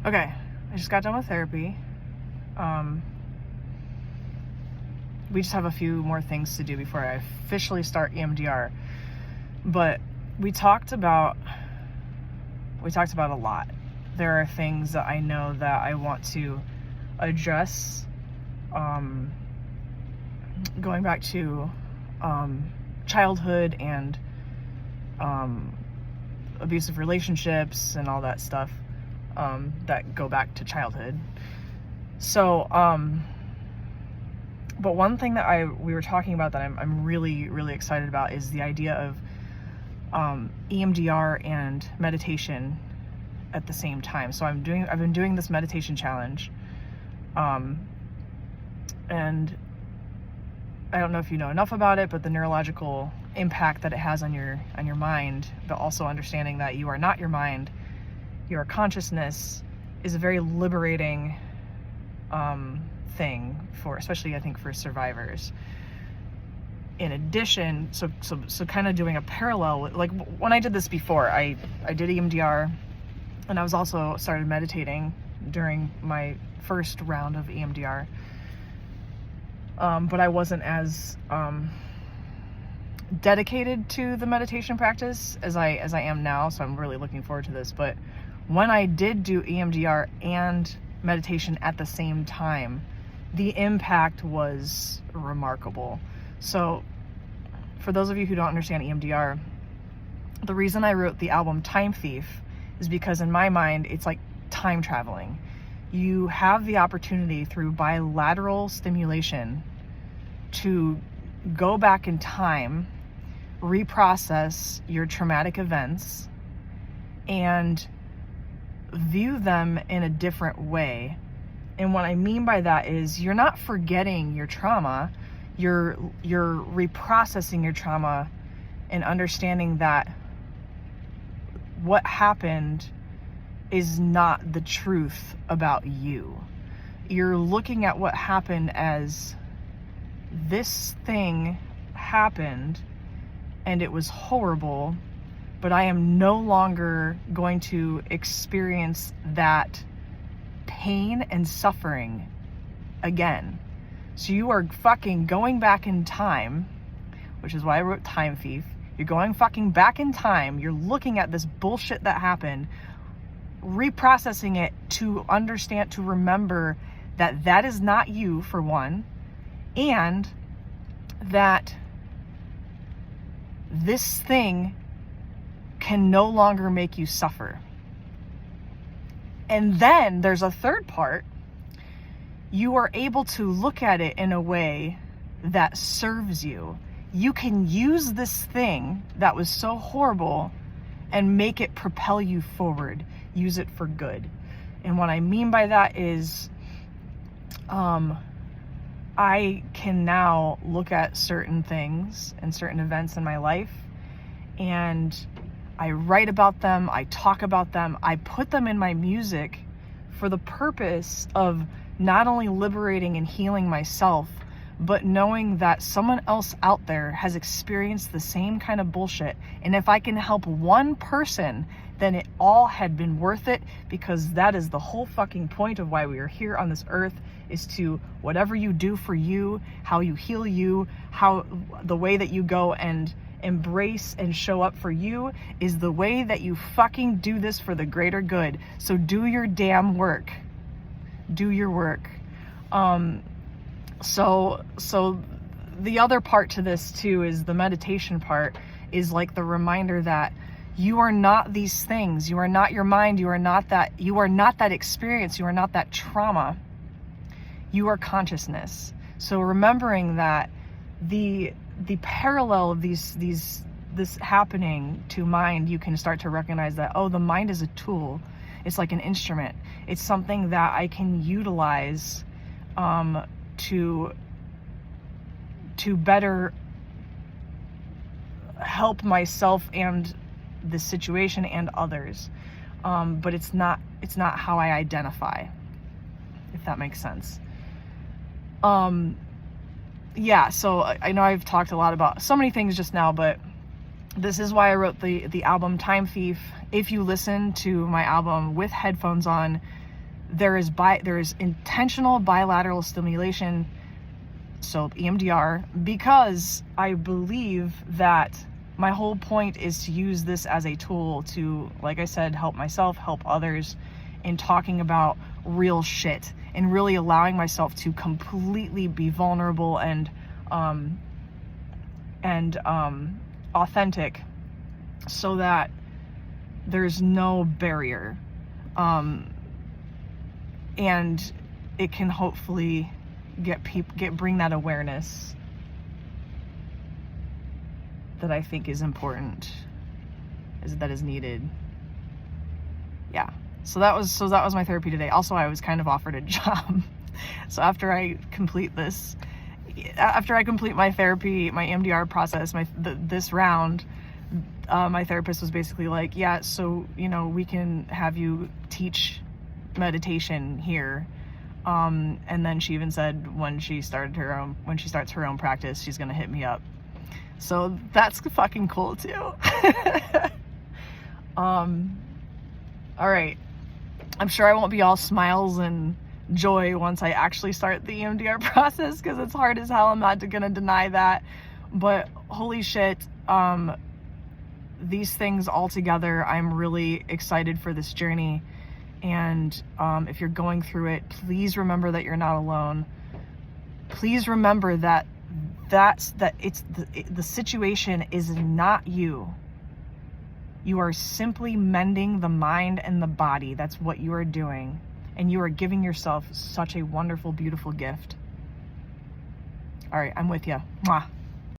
Okay, I just got done with therapy. We just have a few more things to do before I officially start EMDR. But we talked about a lot. There are things that I know that I want to address, going back to childhood and abusive relationships and all that stuff that go back to childhood. So, but one thing that we were talking about that I'm really, really excited about is the idea of EMDR and meditation at the same time. So I've been doing this meditation challenge, and I don't know if you know enough about it, but the neurological impact that it has on your mind, but also understanding that you are not your mind, your consciousness, is a very liberating thing for, especially I think for survivors. In addition, so kind of doing a parallel, like when I did this before, I did EMDR, and I was also started meditating during my first round of EMDR. But I wasn't as dedicated to the meditation practice as I am now, so I'm really looking forward to this. But when I did do EMDR and meditation at the same time, the impact was remarkable. So for those of you who don't understand EMDR, the reason I wrote the album Time Thief is because in my mind, it's like time traveling. You have the opportunity through bilateral stimulation to go back in time, reprocess your traumatic events, and view them in a different way. And what I mean by that is you're not forgetting your trauma, you're reprocessing your trauma and understanding that what happened is not the truth about you. You're looking at what happened as this thing happened and it was horrible, but I am no longer going to experience that pain and suffering again. So you are fucking going back in time, which is why I wrote Time Thief. You're going fucking back in time. You're looking at this bullshit that happened, reprocessing it to understand, to remember that that is not you, for one, and that this thing can no longer make you suffer. And then there's a third part. You are able to look at it in a way that serves you. You can use this thing that was so horrible and make it propel you forward. Use it for good. And what I mean by that is, I can now look at certain things and certain events in my life, and I write about them, I talk about them, I put them in my music for the purpose of not only liberating and healing myself, but knowing that someone else out there has experienced the same kind of bullshit. And if I can help one person, then it all had been worth it, because that is the whole fucking point of why we are here on this earth, is to, whatever you do for you, how you heal you, how the way that you go and embrace and show up for you is the way that you fucking do this for the greater good. So do your damn work. Do your work. So the other part to this too is the meditation part, is like the reminder that you are not these things. You are not your mind. You are not that experience. You are not that trauma. You are consciousness. So remembering that the parallel of this happening to mind, you can start to recognize that, oh, the mind is a tool. It's like an instrument. It's something that I can utilize to better help myself and the situation and others. But it's not how I identify, if that makes sense. Yeah, so I know I've talked a lot about so many things just now, but this is why I wrote the album Time Thief. If you listen to my album with headphones on, there is intentional bilateral stimulation, so EMDR, because I believe that my whole point is to use this as a tool to, like I said, help myself, help others in talking about real shit and really allowing myself to completely be vulnerable and authentic, so that there's no barrier, and it can hopefully bring that awareness that I think is important, that is needed. Yeah. So that was my therapy today. Also, I was kind of offered a job. So after I complete my therapy, my EMDR process, this round, my therapist was basically like, yeah, so, we can have you teach meditation here. And then she even said when she starts her own practice, she's going to hit me up. So that's fucking cool too. All right. I'm sure I won't be all smiles and joy once I actually start the EMDR process, because it's hard as hell. I'm not gonna deny that. But holy shit, these things all together, I'm really excited for this journey. And if you're going through it, please remember that you're not alone. Please remember that the situation is not you. You are simply mending the mind and the body. That's what you are doing. And you are giving yourself such a wonderful, beautiful gift. All right, I'm with you. Mwah.